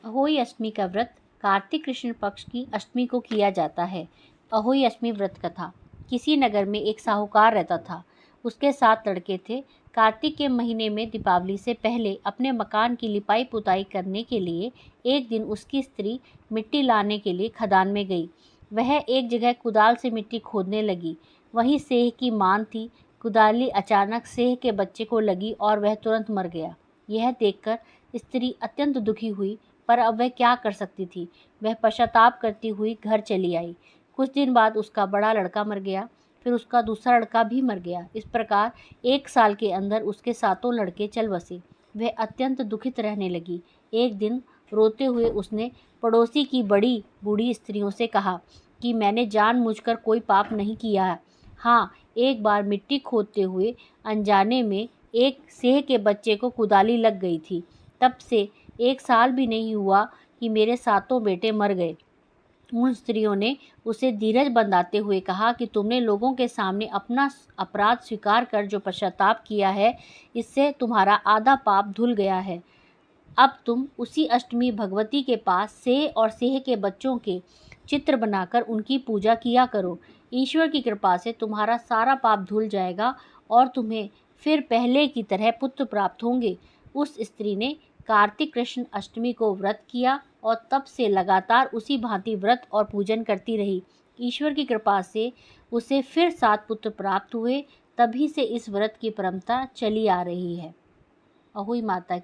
अहोई अष्टमी का व्रत कार्तिक कृष्ण पक्ष की अष्टमी को किया जाता है। अहोई अष्टमी व्रत कथा। किसी नगर में एक साहूकार रहता था। उसके 7 लड़के थे। कार्तिक के महीने में दीपावली से पहले अपने मकान की लिपाई पुताई करने के लिए एक दिन उसकी स्त्री मिट्टी लाने के लिए खदान में गई। वह एक जगह कुदाल से मिट्टी खोदने लगी। वहीं सेह की मान थी। कुदाली अचानक सेह के बच्चे को लगी और वह तुरंत मर गया। यह देखकर स्त्री अत्यंत दुखी हुई, पर अब वह क्या कर सकती थी। वह पश्चाताप करती हुई घर चली आई। कुछ दिन बाद उसका बड़ा लड़का मर गया, फिर उसका दूसरा लड़का भी मर गया। इस प्रकार 1 साल के अंदर उसके 7 लड़के चल बसे। वह अत्यंत दुखित रहने लगी। एक दिन रोते हुए उसने पड़ोसी की बड़ी बूढ़ी स्त्रियों से कहा कि मैंने जानबूझकर कोई पाप नहीं किया है। हाँ, एक बार मिट्टी खोदते हुए अनजाने में एक सेह के बच्चे को कुदाली लग गई थी। तब से 1 साल भी नहीं हुआ कि मेरे 7 बेटे मर गए। उन स्त्रियों ने उसे धीरज बंधाते हुए कहा कि तुमने लोगों के सामने अपना अपराध स्वीकार कर जो पश्चाताप किया है, इससे तुम्हारा आधा पाप धुल गया है। अब तुम उसी अष्टमी भगवती के पास सेह और सेह के बच्चों के चित्र बनाकर उनकी पूजा किया करो। ईश्वर की कृपा से तुम्हारा सारा पाप धुल जाएगा और तुम्हें फिर पहले की तरह पुत्र प्राप्त होंगे। उस स्त्री ने कार्तिक कृष्ण अष्टमी को व्रत किया और तब से लगातार उसी भांति व्रत और पूजन करती रही। ईश्वर की कृपा से उसे फिर 7 पुत्र प्राप्त हुए। तभी से इस व्रत की परंपरा चली आ रही है। अहोई माता की